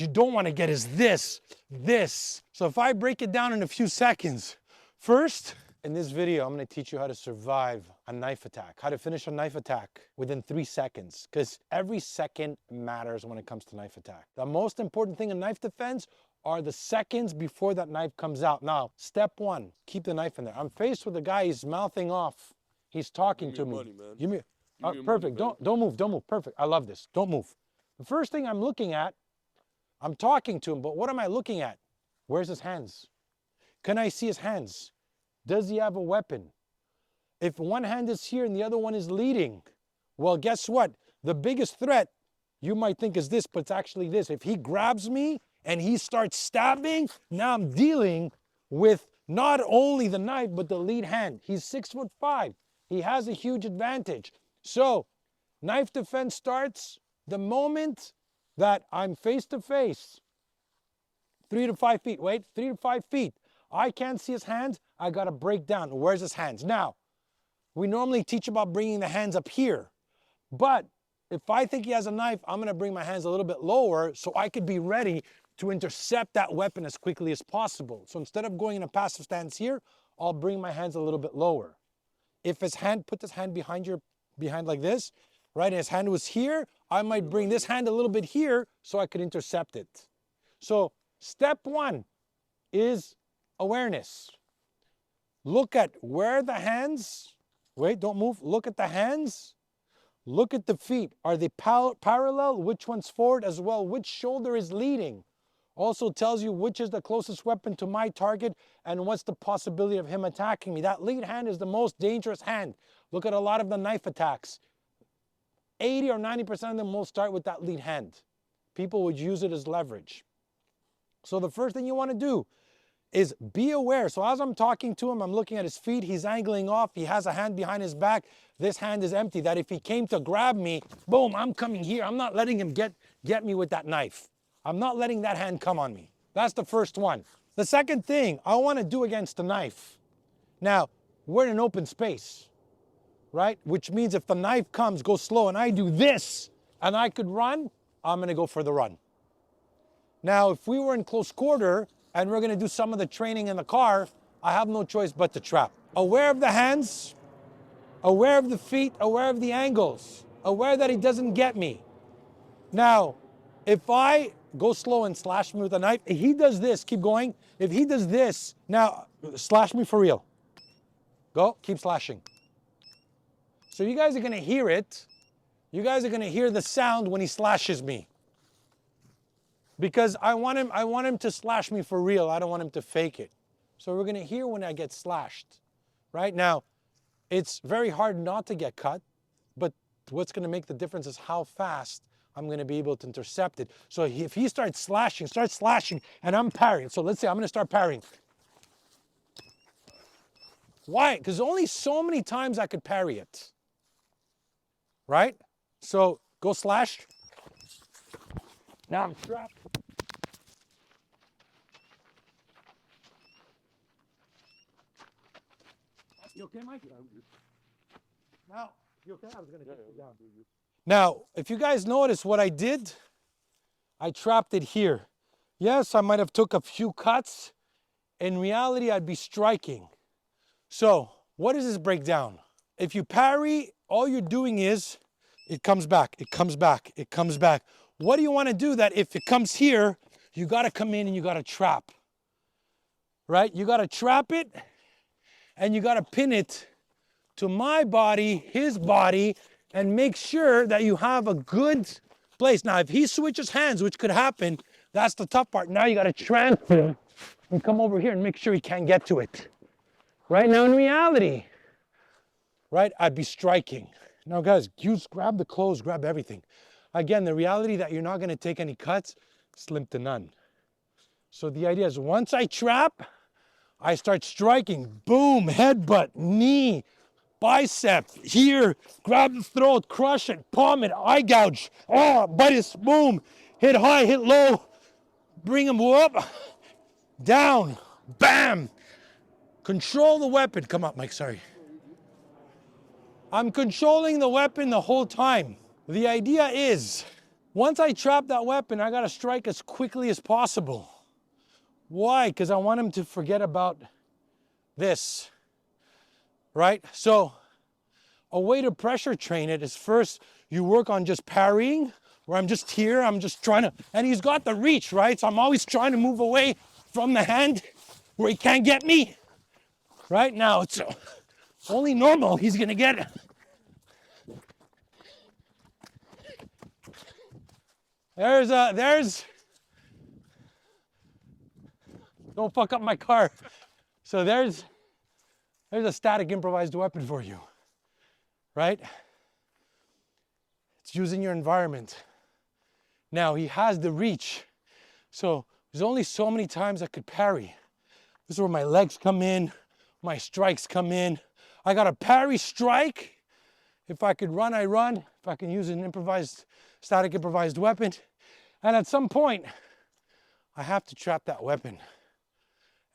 you don't want to get is this. So if I break it down in a few seconds, first, in this video, I'm going to teach you how to survive a knife attack, how to finish a knife attack within 3 seconds, because every second matters when it comes to knife attack. The most important thing in knife defense are the seconds before that knife comes out. Now, step 1, keep the knife in there. I'm faced with a guy, he's mouthing off. He's talking to me. Money, man. Give me, perfect, money, don't move, perfect. I love this, don't move. The first thing I'm looking at, I'm talking to him, but what am I looking at? Where's his hands? Can I see his hands? Does he have a weapon? If one hand is here and the other one is leading, well, guess what? The biggest threat you might think is this, but it's actually this. If he grabs me and he starts stabbing, now I'm dealing with not only the knife, but the lead hand. He's 6'5". He has a huge advantage. So knife defense starts the moment that I'm face to face. 3 to 5 feet, wait, 3 to 5 feet. I can't see his hands, I gotta break down. Where's his hands? Now, we normally teach about bringing the hands up here, but if I think he has a knife, I'm gonna bring my hands a little bit lower so I could be ready to intercept that weapon as quickly as possible. So instead of going in a passive stance here, I'll bring my hands a little bit lower. If his hand, put this hand behind like this, right, and his hand was here, I might bring this hand a little bit here so I could intercept it. So step 1 is awareness. Look at where the hands, wait, don't move. Look at the hands. Look at the feet. Are they parallel? Which one's forward as well? Which shoulder is leading? Also tells you which is the closest weapon to my target and what's the possibility of him attacking me. That lead hand is the most dangerous hand. Look at a lot of the knife attacks. 80 or 90% of them will start with that lead hand. People would use it as leverage. So the first thing you want to do is be aware. So as I'm talking to him, I'm looking at his feet, he's angling off, he has a hand behind his back, this hand is empty, that if he came to grab me, boom, I'm coming here. I'm not letting him get me with that knife. I'm not letting that hand come on me. That's the first one. The second thing I want to do against the knife. Now, we're in an open space, right? Which means if the knife comes, go slow, and I do this, and I could run, I'm going to go for the run. Now, if we were in close quarter, and we're gonna do some of the training in the car, I have no choice but to trap. Aware of the hands, aware of the feet, aware of the angles, aware that he doesn't get me. Now, if I go slow and slash me with a knife, if he does this, keep going. If he does this, now slash me for real. Go, keep slashing. So you guys are gonna hear it. You guys are gonna hear the sound when he slashes me. Because I want him to slash me for real. I don't want him to fake it. So we're gonna hear when I get slashed. Right now, it's very hard not to get cut, but what's gonna make the difference is how fast I'm gonna be able to intercept it. So if he starts slashing, and I'm parrying. So let's say I'm gonna start parrying. Why? Because only so many times I could parry it. Right? So go slash. Now I'm trapped. You okay, Mike? Now, you okay? I was gonna take you down. Now, if you guys notice what I did, I trapped it here. Yes, I might have took a few cuts. In reality, I'd be striking. So, what does this break down? If you parry, all you're doing is, it comes back, it comes back, it comes back. What do you want to do that if it comes here, you got to come in and you got to trap, right? You got to trap it and you got to pin it to my body, his body, and make sure that you have a good place. Now, if he switches hands, which could happen, that's the tough part. Now you got to transfer and come over here and make sure he can't get to it. Right now, in reality, right, I'd be striking. Now, guys, use, grab the clothes, grab everything. Again, the reality that you're not going to take any cuts, slim to none. So the idea is once I trap, I start striking. Boom, headbutt, knee, bicep, here, grab the throat, crush it, palm it, eye gouge. Oh, bite his, boom, hit high, hit low, bring him up, down, bam. Control the weapon. Come up, Mike, sorry. I'm controlling the weapon the whole time. The idea is Once I trap that weapon, I gotta strike as quickly as possible. Why? Because I want him to forget about this, right? So a way to pressure train it is first you work on just parrying, where I'm just here, I'm just trying to, and he's got the reach, right? So I'm always trying to move away from the hand where he can't get me. Right now, it's only normal he's gonna get it. Don't fuck up my car. So there's a static improvised weapon for you, right? It's using your environment. Now he has the reach. So there's only so many times I could parry. This is where my legs come in, my strikes come in. I got a parry strike. If I could run, I run. If I can use an improvised, static improvised weapon. And at some point, I have to trap that weapon.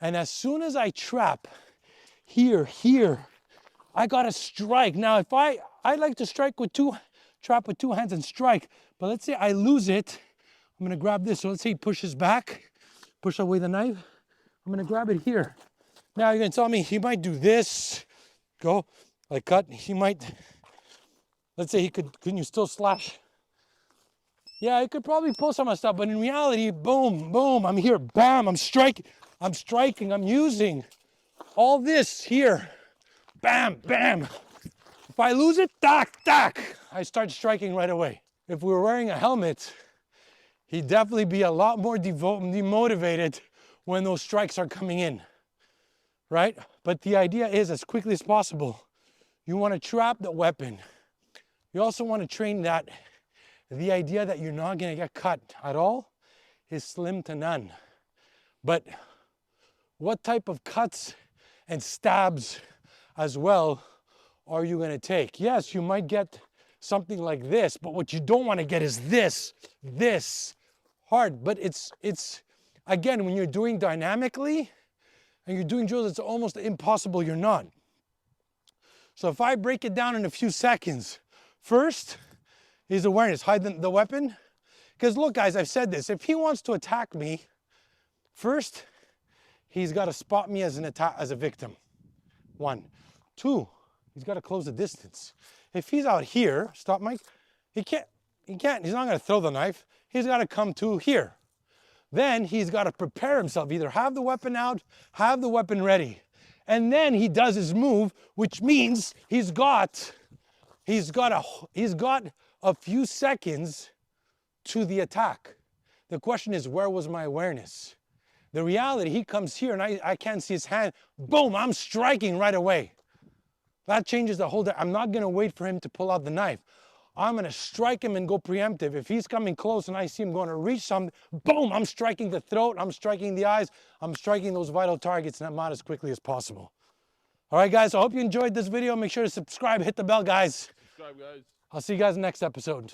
And as soon as I trap, here, I gotta strike. Now, if I like to strike with trap with two hands and strike, but let's say I lose it, I'm gonna grab this. So let's say he pushes back, push away the knife. I'm gonna grab it here. Now you're gonna tell me he might do this, go, like cut. He might, let's say he could, can you still slash? Yeah, he could probably pull some of the stuff, but in reality, boom, boom, I'm here, bam, I'm striking, I'm using all this here, bam, bam. If I lose it, tack, tack, I start striking right away. If we were wearing a helmet, he'd definitely be a lot more demotivated when those strikes are coming in, right? But the idea is, as quickly as possible, you want to trap the weapon. You also want to train that the idea that you're not going to get cut at all is slim to none. But what type of cuts and stabs as well are you going to take? Yes, you might get something like this, but what you don't want to get is this hard. But it's again, when you're doing dynamically and you're doing drills, it's almost impossible you're not. So if I break it down in a few seconds, first is awareness, hide the weapon. Because look guys, I've said this, if he wants to attack me, first, he's got to spot me as a victim. 1. 2, he's got to close the distance. If he's out here, stop Mike, he's not going to throw the knife, he's got to come to here. Then he's got to prepare himself, either have the weapon out, have the weapon ready. And then he does his move, which means he's got a few seconds to the attack. The question is, where was my awareness? The reality, he comes here and I can't see his hand. Boom, I'm striking right away. That changes the whole, I'm not gonna wait for him to pull out the knife. I'm gonna strike him and go preemptive. If he's coming close and I see him going to reach something, boom, I'm striking the throat, I'm striking the eyes, I'm striking those vital targets, and not as quickly as possible. All right, guys, I hope you enjoyed this video. Make sure to subscribe, hit the bell, guys. Subscribe, guys. I'll see you guys in the next episode.